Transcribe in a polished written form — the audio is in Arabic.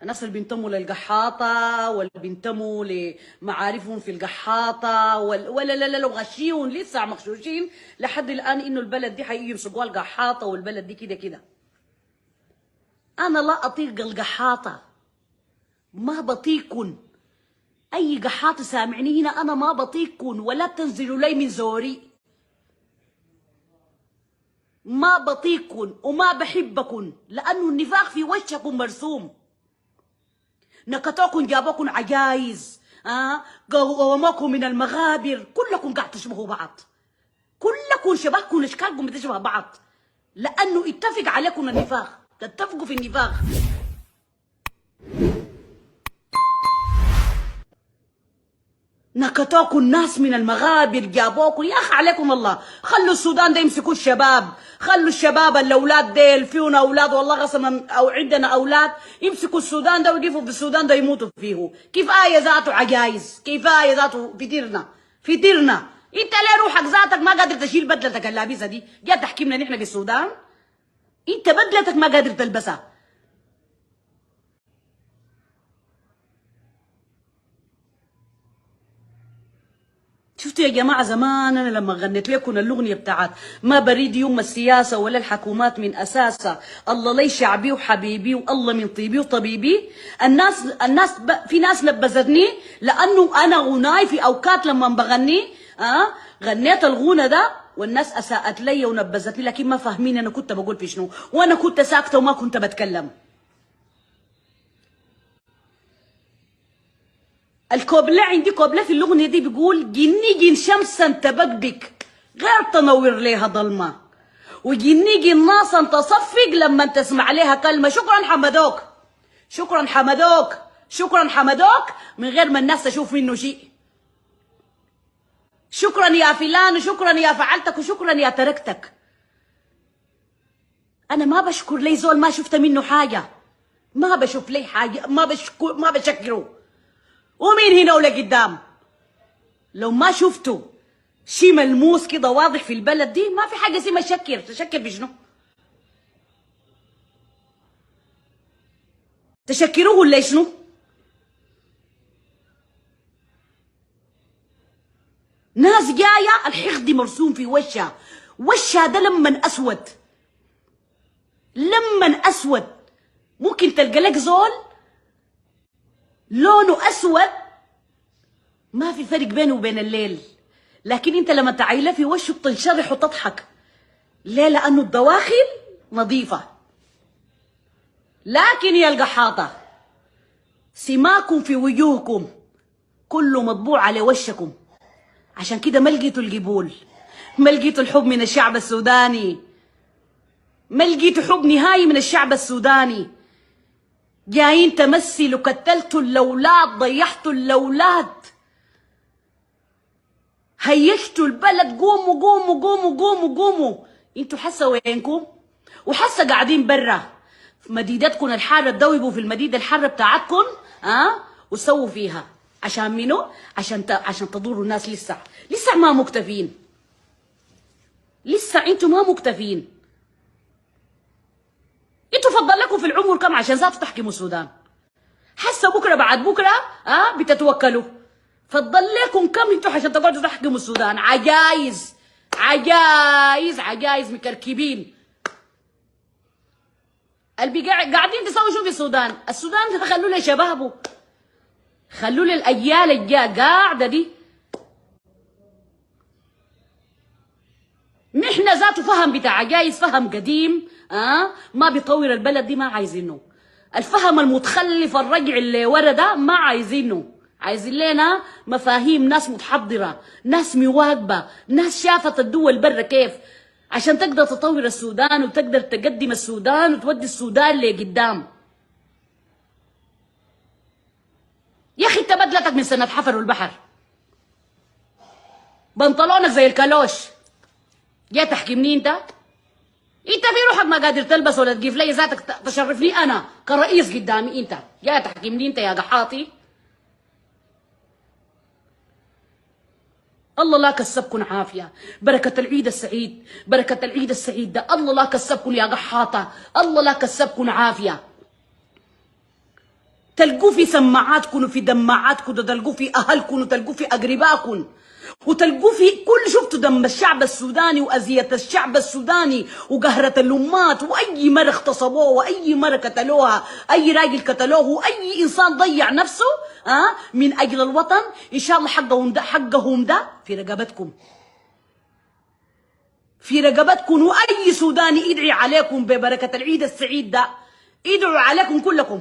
الناس اللي بينتموا للقحاطة واللي بينتموا لمعارفهم في القحاطة ولا لا لا وغشيون لسه مغشوشين لحد الآن إنه البلد دي حيجي يمسكوها القحاطة والبلد دي كده كده. أنا لا أطيق القحاطة، ما بطيقكن. أي قحاط سامعني هنا أنا ما بطيقكن ولا بتنزلوا لي من زوري. ما بطيقكن وما بحبكن لأنه النفاق في وشكم مرسوم. نكتوكم جابوكم عجايز، قوموكم من المغابر، كلكم قاعد تشبهوا بعض، كلكم شبهكم اشكالكم بتشبه بعض لانه اتفق عليكم النفاق، تتفقوا في النفاق. نكتوكم الناس من المغابر جابوكم. يا اخي عليكم الله، خلوا السودان ده يمسكوا الشباب، خلوا الشباب الاولاد ديل فينا اولاد والله قسما او عندنا اولاد يمسكوا السودان ده ويقفوا في السودان ده يموتوا فيه. كفايه ذاته عجايز، كفايه ذاته فطرنا. انت ليه روحك ذاتك ما قادر تشيل بدلتك اللابسه دي؟ جاي تحكمنا نحن في السودان؟ انت بدلتك ما قادر تلبسها. شفتوا يا جماعة زمان أنا لما غنيت لكم الأغنية بتاعت ما بريد يوم السياسة ولا الحكومات من أساسها، الله لي شعبي وحبيبي والله من طيبي وطبيبي. الناس في ناس نبذتني لأنه أنا غناي في أوقات لما بغني غنيت الغنى ده والناس أساءت لي ونبذتني، لكن ما فاهمين أنا كنت بقول في شنو، وأنا كنت ساكتة وما كنت بتكلم. الكوبلة عندي كوبلة في الأغنية دي بيقول جني جن شمسا تبكبك غير تنور ليها ظلمة، وجني جن ناسا تصفق لما تسمع عليها كلمة. شكرا حمدوك، شكرا حمدوك، شكرا حمدوك من غير ما الناس تشوف منه شيء. شكرا يا فلان وشكرا يا فعلتك وشكرا يا تركتك. أنا ما بشكر لي زول ما شفت منه حاجة، ما بشوف لي حاجة، ما بشكره. ومين هنا ولا قدام لو ما شفتوا شي ملموس كده واضح في البلد دي ما في حاجه اسمها شكر. تشكر بشنو؟ تشكروه ولا شنو؟ ناس جايه الحقد مرسوم في وشها ده لمن اسود، لمن اسود. ممكن تلقى لك زول لونه اسود ما في فرق بينه وبين الليل، لكن انت لما تعيله في وشه بتنشرح وتضحك. ليه؟ لانه الدواخل نظيفه. لكن يا القحاطه سماكم في وجوهكم كله مطبوع على وشكم، عشان كده ما لقيتوا القبول، ما لقيتوا الحب من الشعب السوداني، ما لقيتوا حب نهائي من الشعب السوداني. جايين تمثلوا، قتلتوا الاولاد، ضيعتوا الاولاد، هيشتوا البلد. قوموا قوموا قوموا قوموا قوموا. انتوا حاسه وينكم؟ وحاسه قاعدين برا في مديدتكم الحاره، تدوبوا في المديده الحاره بتاعتكم وسووا فيها عشان منو؟ عشان تضروا الناس. لسه ما مكتفين، لسه انتوا ما مكتفين. انتوا فضل لكم في العمر كم عشان ذاتوا تحكموا السودان؟ حاسه بكره بعد بكره بتتوكلوا. فضل لكم كم انتوا عشان تقعدوا تحكموا السودان؟ عجايز عجايز عجايز مكركبين. قاعدين تسووا شو في السودان؟ السودان خلوا له شبابه، خلوا له الاجيال الجايه قاعده دي. نحن ذاته فهم بتاع عجايز، فهم قديم ما بيطور البلد دي، ما عايزينه. الفهم المتخلف الرجع اللي ورا ده ما عايزينه. عايزين لنا مفاهيم، ناس متحضره، ناس مواكبه، ناس شافت الدول برا كيف عشان تقدر تطور السودان وتقدر تقدم السودان وتودي السودان لقدام. يا اخي انت بدلتك من سنه حفر والبحر، بنطلونك زي الكالوش، جاي تحكمني انت؟ انت في روحك ما قادر تلبس ولا تجيب لي ذاتك تشرفني انا كرئيس قدامي، انت جاي تحكمني انت يا قحاطي؟ الله لا كسبكن عافيه. بركه العيد السعيد، بركه العيد السعيد ده، الله لا كسبكن يا قحاطه، الله لا كسبكن عافيه. تلقوه في سماعاتكم وفي دماعاتكم، تلقوه في اهلكم وتلقوه في اقربائكم، وتلقوه في كل، شفتوا دم الشعب السوداني واذيه الشعب السوداني وقهره الامات، واي مره اغتصبوه واي مره قتلوها، اي راجل قتلوه واي انسان ضيع نفسه من اجل الوطن. ان شاء الله حقهم ده في رقبتكم، في رقبتكم. واي سوداني يدعي عليكم ببركه العيد السعيد ده، يدعوا عليكم كلكم.